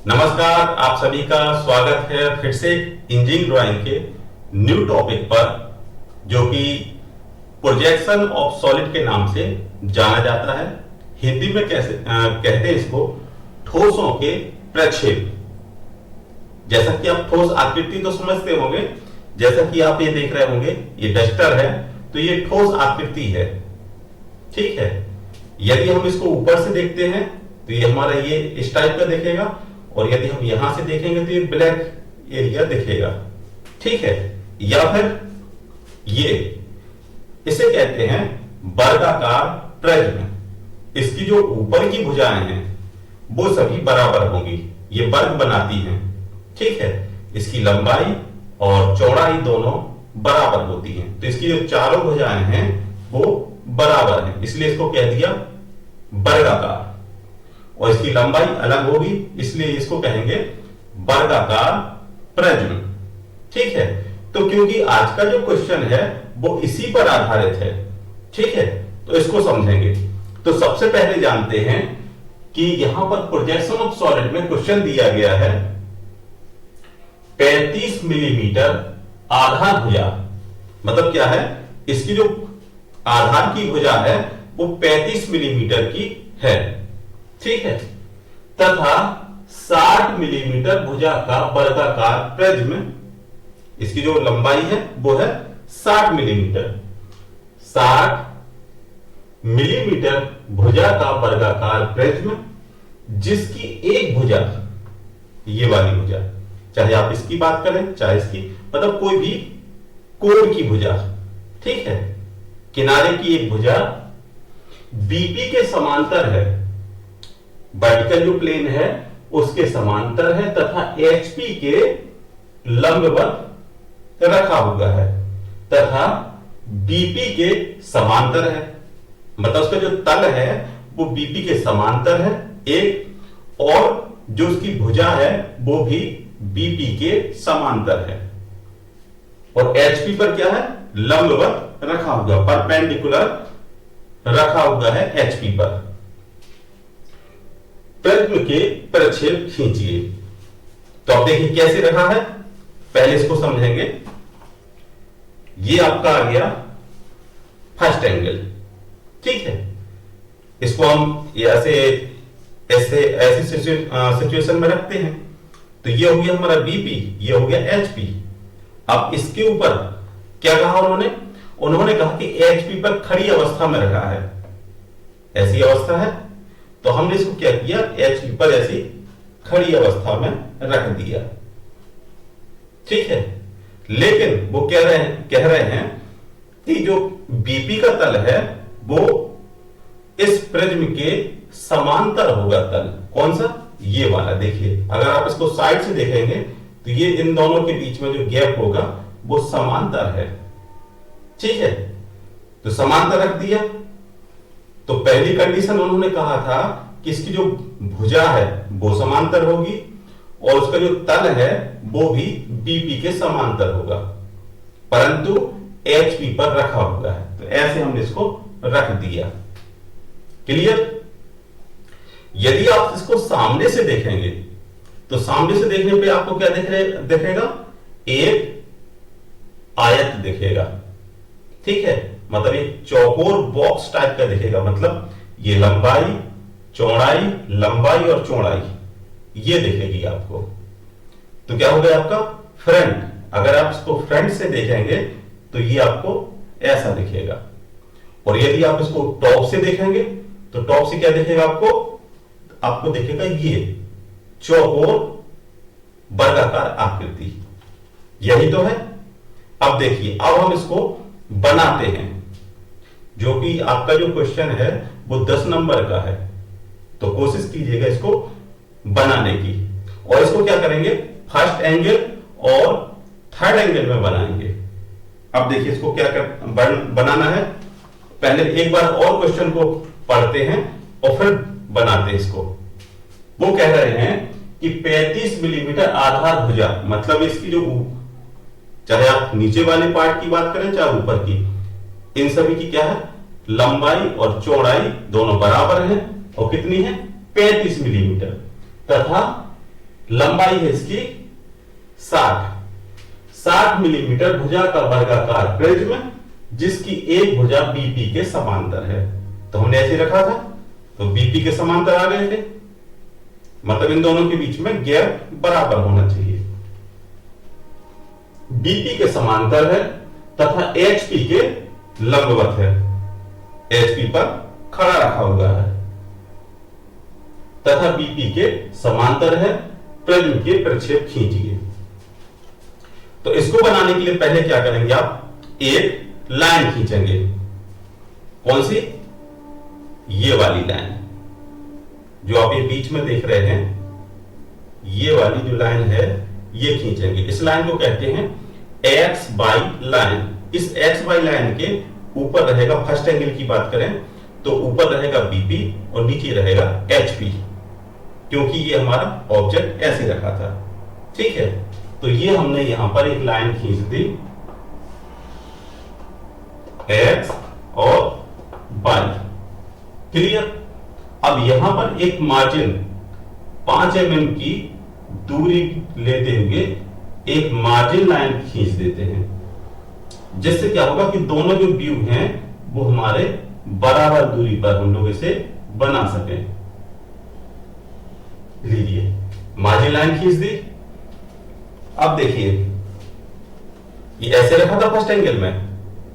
नमस्कार, आप सभी का स्वागत है फिर से इंजीनियरिंग ड्राइंग के न्यू टॉपिक पर, जो कि प्रोजेक्शन ऑफ सॉलिड के नाम से जाना जाता है। हिंदी में कैसे कहते हैं इसको, ठोसों के प्रक्षेप। जैसा कि आप ठोस आकृति तो समझते होंगे, जैसा कि आप ये देख रहे होंगे, ये डस्टर है तो ये ठोस आकृति है, ठीक है। यदि हम इसको ऊपर से देखते हैं तो ये हमारा ये इस टाइप का दिखेगा, और यदि हम यहां से देखेंगे तो ये ब्लैक एरिया दिखेगा, ठीक है। या फिर ये, इसे कहते हैं वर्गाकार प्रिज्म। इसकी जो ऊपर की भुजाएं हैं वो सभी बराबर होंगी, ये वर्ग बनाती हैं, ठीक है। इसकी लंबाई और चौड़ाई दोनों बराबर होती हैं, तो इसकी जो चारों भुजाएं हैं वो बराबर हैं, इसलिए इसको कह दिया वर्गाकार। और इसकी लंबाई अलग होगी, इसलिए इसको कहेंगे वर्गाकार प्रिज्म, ठीक है। तो क्योंकि आज का जो क्वेश्चन है वो इसी पर आधारित है, ठीक है, तो इसको समझेंगे। तो सबसे पहले जानते हैं कि यहां पर प्रोजेक्शन ऑफ सॉलिड में क्वेश्चन दिया गया है 35 मिलीमीटर आधार भुजा। मतलब क्या है, इसकी जो आधार की भुजा है वो 35 मिलीमीटर की है, ठीक है, तथा 60 मिलीमीटर भुजा का वर्गाकार प्रिज्म। इसकी जो लंबाई है वो है 60 मिलीमीटर। 60 मिलीमीटर भुजा का वर्गाकार प्रिज्म, जिसकी एक भुजा, ये वाली भुजा, चाहे आप इसकी बात करें चाहे इसकी, मतलब कोई भी कोण की भुजा, ठीक है, किनारे की एक भुजा बीपी के समांतर है, वर्टिकल जो प्लेन है उसके समांतर है, तथा एचपी के लंबवत रखा हुआ है, तथा बीपी के समांतर है। मतलब उसका जो तल है वो बीपी के समांतर है एक, और जो उसकी भुजा है वो भी बीपी के समांतर है, और एचपी पर क्या है, लंबवत रखा हुआ, परपेंडिकुलर रखा हुआ है एचपी पर। प्रिज्म के प्रक्षेप खींचिए। तो अब देखिए कैसे रखा है, पहले इसको समझेंगे। ये आपका आ गया फर्स्ट एंगल, ठीक है। इसको हम ऐसे ऐसी सिचुएशन में रखते हैं, तो ये हो गया हमारा बीपी, ये हो गया एचपी। अब इसके ऊपर क्या कहा उन्होंने कहा कि एचपी पर खड़ी अवस्था में रखा है, ऐसी अवस्था है, तो हमने इसको क्या किया, एचपी पर ऐसी खड़ी अवस्था में रख दिया, ठीक है। लेकिन वो कह रहे हैं कि जो बीपी का तल है वो इस प्रिज्म के समांतर होगा तल। कौन सा, ये वाला। देखिए अगर आप इसको साइड से देखेंगे तो ये इन दोनों के बीच में जो गैप होगा वो समांतर है, ठीक है। तो समांतर रख दिया, तो पहली कंडीशन उन्होंने कहा था कि इसकी जो भुजा है वो समांतर होगी, और उसका जो तल है वो भी बीपी के समांतर होगा, परंतु एचपी पर रखा हुआ है। तो ऐसे हमने इसको रख दिया। क्लियर। यदि आप इसको सामने से देखेंगे तो सामने से देखने पे आपको क्या दिखेगा, एक आयत दिखेगा, ठीक है। मतलब एक चौकोर बॉक्स टाइप का दिखेगा। मतलब ये लंबाई चौड़ाई, लंबाई और चौड़ाई ये दिखेगी आपको। तो क्या हो गया आपका फ्रंट। अगर आप इसको फ्रंट से देखेंगे तो ये आपको ऐसा दिखेगा, और यदि आप इसको टॉप से देखेंगे तो टॉप से क्या दिखेगा आपको दिखेगा ये चौकोर वर्गाकार आकृति। यही तो है। अब देखिए, अब हम इसको बनाते हैं, जो कि आपका जो क्वेश्चन है वो 10 नंबर का है, तो कोशिश कीजिएगा इसको बनाने की। और इसको क्या करेंगे, फर्स्ट एंगल और थर्ड एंगल में बनाएंगे। अब देखिए इसको क्या बनाना है, पहले एक बार और क्वेश्चन को पढ़ते हैं और फिर बनाते हैं इसको। वो कह रहे हैं कि 35 मिलीमीटर आधार भुजा, मतलब इसकी जो, चाहे आप नीचे वाले पार्ट की बात करें चाहे ऊपर की, इन सभी की क्या है, लंबाई और चौड़ाई दोनों बराबर है, और कितनी है, 35 मिलीमीटर, तथा लंबाई है इसकी 60 मिलीमीटर भुजा का वर्गाकार प्रिज्म जिसकी एक भुजा बीपी के समांतर है। तो हमने ऐसे रखा था, तो बीपी के समांतर आ गए थे, मतलब इन दोनों के बीच में गैप बराबर होना चाहिए। बीपी के समांतर है तथा एचपी के लंबवत है, एचपी पर खड़ा रखा हुआ है तथा बीपी के समांतर है, प्रिज्म के प्रक्षेप खींचिए। तो इसको बनाने के लिए पहले क्या करेंगे, आप एक लाइन खींचेंगे। कौन सी? ये वाली लाइन जो आप ये बीच में देख रहे हैं, ये वाली जो लाइन है ये खींचेंगे। इस लाइन को कहते हैं एक्स वाई लाइन। इस एक्स वाई लाइन के ऊपर रहेगा, फर्स्ट एंगल की बात करें तो ऊपर रहेगा बीपी और नीचे रहेगा एचपी, क्योंकि ये हमारा ऑब्जेक्ट ऐसे रखा था। ठीक है, तो ये हमने यहां पर एक लाइन खींच दी एक्स और वाई। क्लियर? अब यहां पर एक मार्जिन 5 mm की दूरी लेते हुए एक मार्जिन लाइन खींच देते हैं, जिससे क्या होगा कि दोनों जो व्यू हैं वो हमारे बराबर दूरी पर हम लोग इसे बना सकें। लीजिए, मार्जिन लाइन खींच दी। अब देखिए, ये ऐसे रखा था फर्स्ट एंगल में,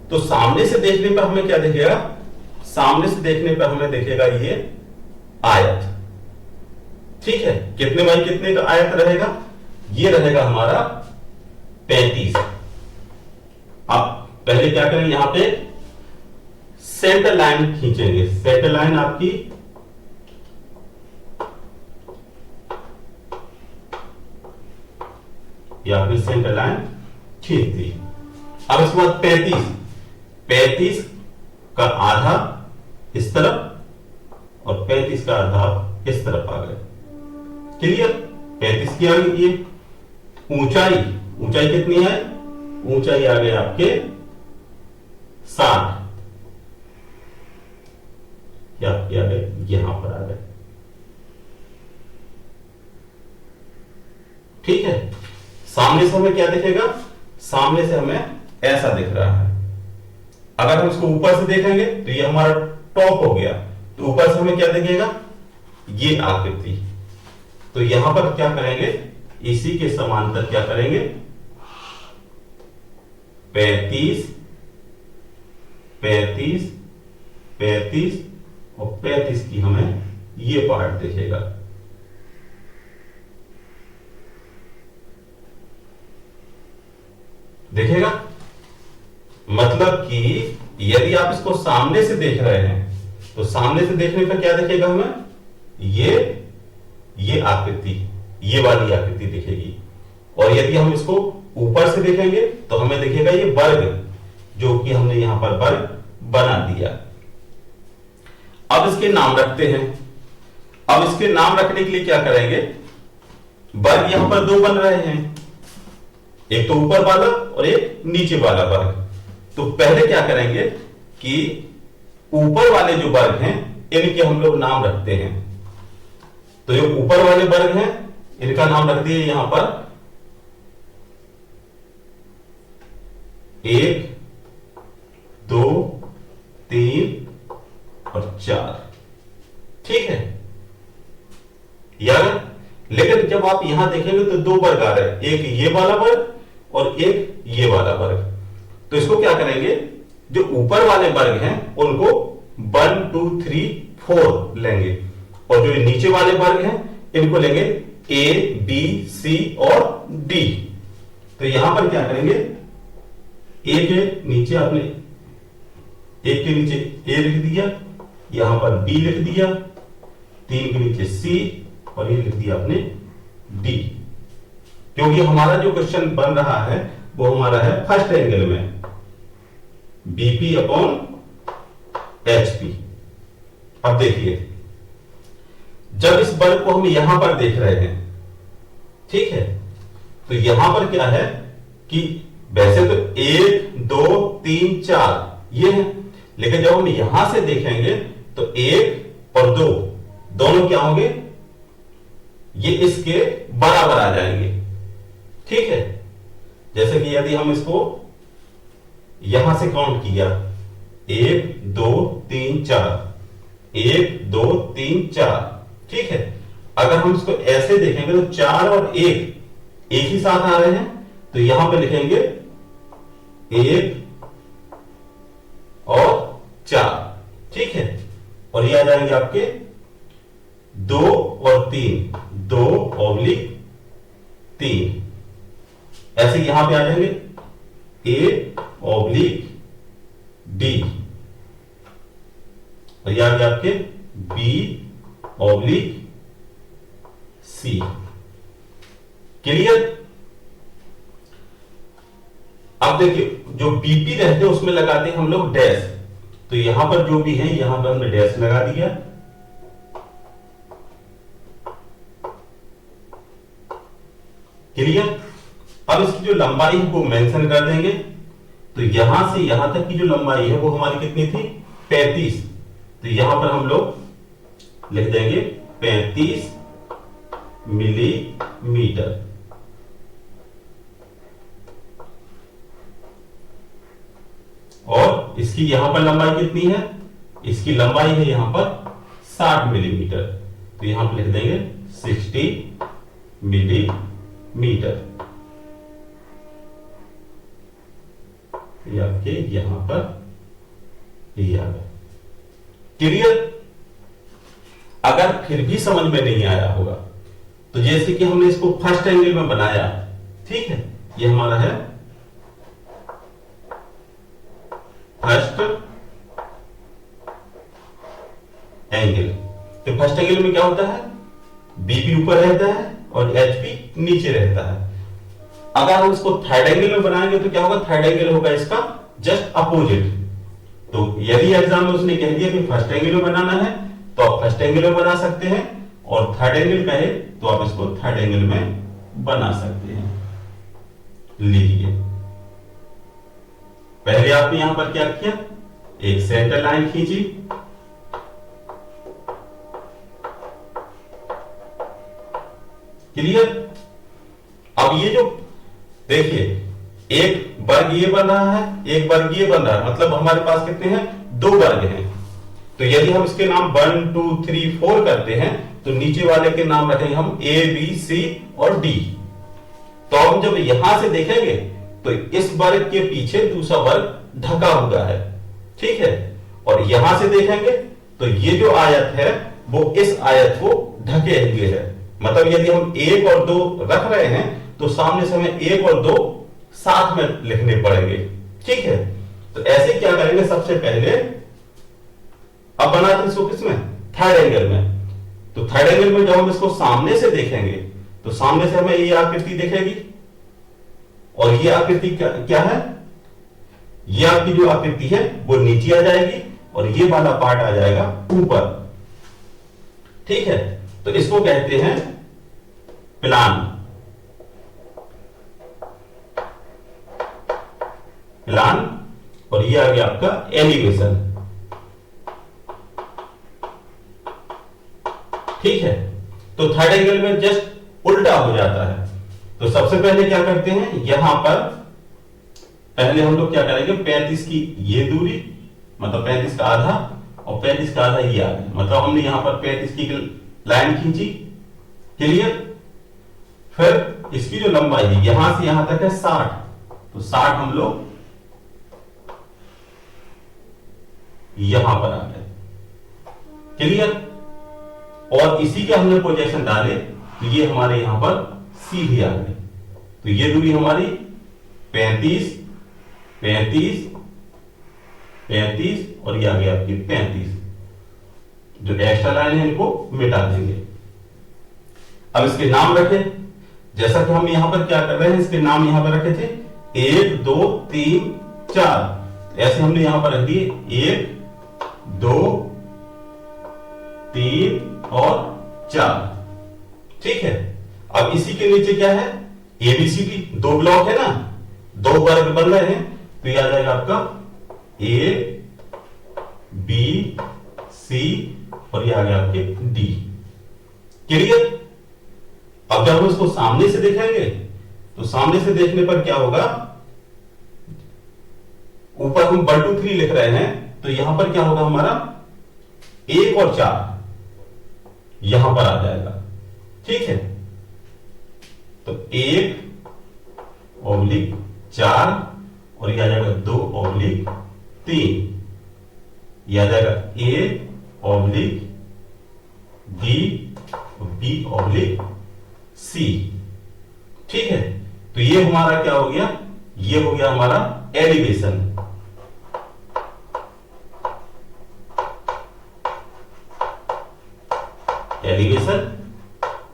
तो सामने से देखने पर हमें क्या दिखेगा? सामने से देखने पर हमें दिखेगा ये आयत। ठीक है, कितने बाई कितने का आयत रहेगा? ये रहेगा हमारा 35। अब पहले क्या करेंगे, यहां पे सेंटर लाइन खींचेंगे। सेंटर लाइन आपकी या फिर सेंटर लाइन खींच दी। अब इसके बाद 35 का आधा इस तरफ और 35 का आधा इस तरफ आ गए। क्लियर? 35 की आ गई ये ऊंचाई कितनी है? ऊंचाई आ गई आपके 60, या यहां पर आ गए। ठीक है, सामने से हमें क्या दिखेगा? सामने से हमें ऐसा दिख रहा है। अगर हम इसको ऊपर से देखेंगे तो ये हमारा टॉप हो गया, तो ऊपर से हमें क्या दिखेगा? ये आकृति। तो यहां पर क्या करेंगे, इसी के समांतर क्या करेंगे? 35 और 35 की हमें ये पार्ट दिखेगा। देखेगा? मतलब कि यदि आप इसको सामने से देख रहे हैं तो सामने से देखने पर क्या दिखेगा हमें? ये आकृति, ये वाली आकृति दिखेगी। और यदि हम इसको ऊपर से देखेंगे तो हमें दिखेगा ये वर्ग, जो कि हमने यहां पर वर्ग बना दिया। अब इसके नाम रखते हैं। अब इसके नाम रखने के लिए क्या करेंगे? वर्ग यहां पर दो बन रहे हैं, एक तो ऊपर वाला और एक नीचे वाला वर्ग। तो पहले क्या करेंगे कि ऊपर वाले जो वर्ग हैं इनके हम लोग नाम रखते हैं। तो जो ऊपर वाले वर्ग हैं इनका नाम रख दिए यहां पर 1, 2, 3 और 4। ठीक है यार, लेकिन जब आप यहां देखेंगे तो दो वर्ग आ रहे हैं, एक ये वाला वर्ग और एक ये वाला वर्ग। तो इसको क्या करेंगे, जो ऊपर वाले वर्ग हैं उनको 1, 2, 3, 4 लेंगे, और जो नीचे वाले वर्ग हैं इनको लेंगे A, B, C और D। तो यहां पर क्या करेंगे, A के नीचे आपने एक के नीचे A लिख दिया, यहां पर B लिख दिया, 3 के नीचे C और ये लिख दिया आपने D। क्योंकि हमारा जो क्वेश्चन बन रहा है वो हमारा है फर्स्ट एंगल में BP अपॉन HP। अब देखिए, जब इस वर्ग को हम यहां पर देख रहे हैं, ठीक है, तो यहां पर क्या है कि वैसे तो 1, 2, 3, 4 ये है, लेकिन जब हम यहां से देखेंगे तो 1 और 2 दोनों क्या होंगे, ये इसके बराबर आ जाएंगे। ठीक है, जैसे कि यदि हम इसको यहां से काउंट किया 1 2 3 4, 1 2 3 4, ठीक है। अगर हम इसको ऐसे देखेंगे तो 4 और 1 एक ही साथ आ रहे हैं, तो यहां पे लिखेंगे 1 और 4, ठीक है। और ये आ जाएंगे आपके 2 और 3, 2 ऑब्लिक 3, ऐसे यहां पे आ जाएंगे ए ऑब्लिक डी, और ये आ गया आपके बी ऑब्लिक सी। क्लियर? अब देखिए जो बीपी रहते हैं उसमें लगाते हैं हम लोग डैश, तो यहां पर जो भी है यहां पर हमने डैश लगा दिया। क्लियर? अब इसकी जो लंबाई है वो मेंशन कर देंगे, तो यहां से यहां तक की जो लंबाई है वो हमारी कितनी थी 35, तो यहां पर हम लोग लिख देंगे 35 मिलीमीटर। और इसकी यहां पर लंबाई कितनी है, इसकी लंबाई है यहां पर 60 मिलीमीटर, तो यहां पर लिख देंगे 60 मिलीमीटर। ये आपके यहां पर ये आ गया। क्लियर? अगर फिर भी समझ में नहीं आया होगा तो जैसे कि हमने इसको फर्स्ट एंगल में बनाया, ठीक है, ये हमारा है फर्स्ट एंगल। तो फर्स्ट एंगल में क्या होता है, बीपी ऊपर रहता है और एचपी नीचे रहता है। अगर हम इसको थर्ड एंगल में बनाएंगे तो क्या होगा, थर्ड एंगल होगा इसका जस्ट अपोजिट। तो यदि एग्जाम में उसने कह दिया कि फर्स्ट एंगल में बनाना है तो आप फर्स्ट एंगल में बना सकते हैं, और थर्ड एंगल कहे तो आप इसको थर्ड एंगल में बना सकते हैं। लीजिए पहले आपने यहां पर क्या किया, एक सेंटर लाइन खींची, क्लियर? अब ये जो देखिए एक वर्ग ये बन रहा है, एक वर्ग ये बन रहा है, मतलब हमारे पास कितने हैं, 2 वर्ग हैं। तो यदि हम इसके नाम 1 2 3 4 करते हैं तो नीचे वाले के नाम रखेंगे हम ए बी सी और डी। तो हम जब यहां से देखेंगे तो इस वर्ग के पीछे दूसरा वर्ग ढका हुआ है, ठीक है। और यहां से देखेंगे तो ये जो आयत है वो इस आयत को ढके हुए है, मतलब यदि हम 1 और 2 रख रहे हैं तो सामने से हमें 1 और 2 साथ में लिखने पड़ेंगे, ठीक है। तो ऐसे क्या करेंगे, सबसे पहले अब बनाते हैं इसको किसमें, थर्ड एंगल में। तो थर्ड एंगल में जब हम इसको सामने से देखेंगे तो सामने से हमें ये आकृति दिखेगी, और ये आकृति क्या है, ये आपकी जो आकृति है वो नीचे आ जाएगी और ये वाला पार्ट आ जाएगा ऊपर, ठीक है। तो इसको कहते हैं प्लान। प्लान, और ये आ गया आपका एलिवेशन, ठीक है। तो थर्ड एंगल में जस्ट उल्टा हो जाता है। तो सबसे पहले क्या करते हैं, यहां पर पहले हम लोग क्या करेंगे, 35 की ये दूरी, मतलब 35 का आधा, और 35 का आधा ये आ गया, मतलब हमने यहां पर 35 की लाइन खींची, क्लियर। फिर इसकी जो लंबाई है यहां से यहां तक है 60, तो 60 हम लोग यहां पर आ गए, क्लियर। और इसी के हमने प्रोजेक्शन डाले तो ये हमारे यहां पर सीधी आ गई। तो ये दूरी हमारी 35 35 35 और ये आ गई आपकी 35। जो एक्स्ट्रा लाइन है इनको मिटा देंगे। अब इसके नाम रखे, जैसा कि हम यहां पर क्या कर रहे हैं, इसके नाम यहां पर रखे थे 1 2 3 4, ऐसे हमने यहां पर रख दिए 1 2 3 और 4, ठीक है। अब इसी के नीचे क्या है, एबीसीडी, 2 ब्लॉक है ना, 2 वर्ग बन रहे हैं, तो ये आ जाएगा आपका ए बी सी और ये आ गया आपके डी, क्लियर। अब जब हम इसको सामने से देखेंगे तो सामने से देखने पर क्या होगा, ऊपर हम 1 2 3 लिख रहे हैं तो यहां पर क्या होगा, हमारा 1 और 4 यहां पर आ जाएगा। ठीक है, तो 1/4 और यह आ जाएगा 2/3, यह आ जाएगा A/B/B/C। ठीक है, तो ये हमारा क्या हो गया, ये हो गया हमारा एलिवेशन। एलिवेशन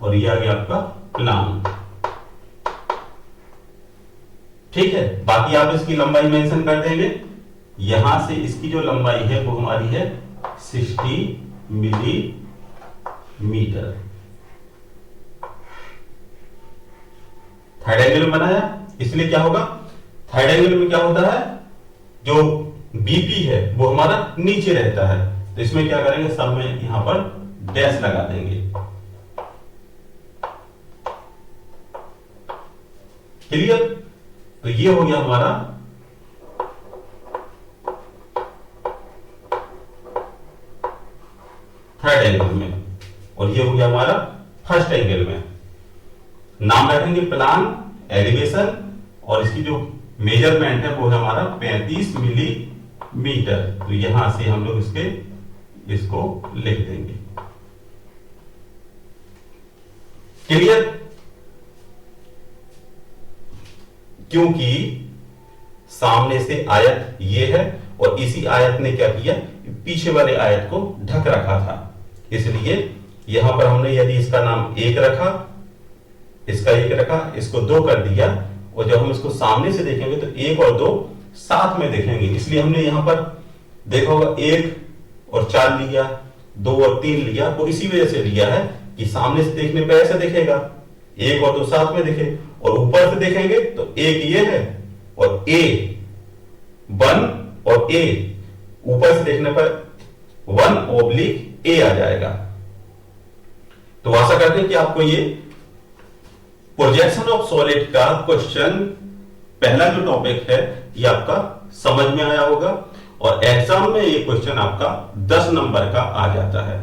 और ये आ गया आपका प्लान। ठीक है, बाकी आप इसकी लंबाई मेंशन कर देंगे। यहां से इसकी जो लंबाई है वो हमारी है 60 मिलीमीटर। थर्ड एंगल में बनाया, इसलिए क्या होगा, थर्ड एंगल में क्या होता है, जो बीपी है वो हमारा नीचे रहता है, तो इसमें क्या करेंगे, सब में यहां पर डैश लगा देंगे। क्लियर, तो ये हो गया हमारा थर्ड एंगल में, और ये हो गया हमारा फर्स्ट एंगल में। नाम रखेंगे प्लान, एलिवेशन, और इसकी जो मेजरमेंट है वो है हमारा 35 मिलीमीटर। तो यहां से हम लोग इसको लिख देंगे। क्लियर, क्योंकि सामने से आयत ये है और इसी आयत ने क्या किया, पीछे वाले आयत को ढक रखा था, इसलिए यहां पर हमने यदि इसका नाम 1 रखा, इसका 1 रखा, इसको 2 कर दिया, और जब हम इसको सामने से देखेंगे तो 1 और 2 साथ में देखेंगे, इसलिए हमने यहां पर देखा होगा 1 और 4 लिया, 2 और 3 लिया, वो इसी वजह से लिया है कि सामने से देखने पे ऐसा दिखेगा, 1 और 2 साथ में दिखे, और ऊपर से देखेंगे तो 1 ये है और A 1 और A, ऊपर से देखने पर 1/A आ जाएगा। तो आशा करते हैं कि आपको ये प्रोजेक्शन ऑफ सॉलिड का क्वेश्चन, पहला जो टॉपिक है, ये आपका समझ में आया होगा, और एग्जाम में ये क्वेश्चन आपका 10 नंबर का आ जाता है।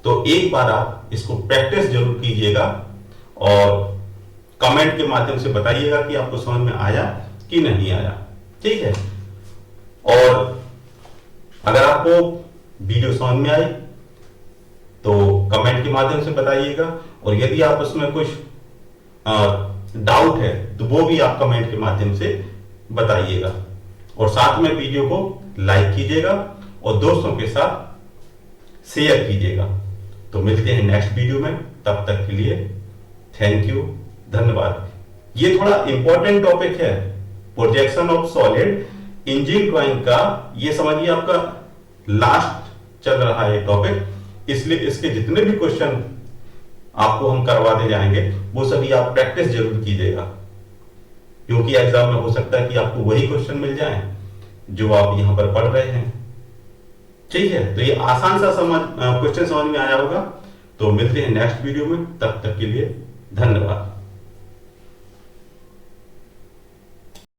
तो एक बार आप इसको प्रैक्टिस जरूर कीजिएगा और कमेंट के माध्यम से बताइएगा कि आपको समझ में आया कि नहीं आया। ठीक है, और अगर आपको वीडियो समझ में आई तो कमेंट के माध्यम से बताइएगा, और यदि आप उसमें कुछ डाउट है तो वो भी आप कमेंट के माध्यम से बताइएगा, और साथ में वीडियो को लाइक कीजिएगा और दोस्तों के साथ शेयर कीजिएगा। तो मिलते हैं नेक्स्ट वीडियो में, तब तक के लिए थैंक यू, धन्यवाद। ये थोड़ा इंपॉर्टेंट टॉपिक है, projection of solid engineering drawing का, ये समझिए आपका लास्ट चल रहा है टॉपिक, इसलिए इसके जितने भी क्वेश्चन आपको हम करवाते जाएंगे वो सभी आप प्रैक्टिस जरूर कीजिएगा, क्योंकि एग्जाम में हो सकता है कि आपको वही क्वेश्चन मिल जाए जो आप यहां पर पढ़ रहे हैं। ठीक है, तो ये आसान सा क्वेश्चन समझ में आया होगा। तो मिलते हैं नेक्स्ट वीडियो में, तब तक के लिए धन्यवाद।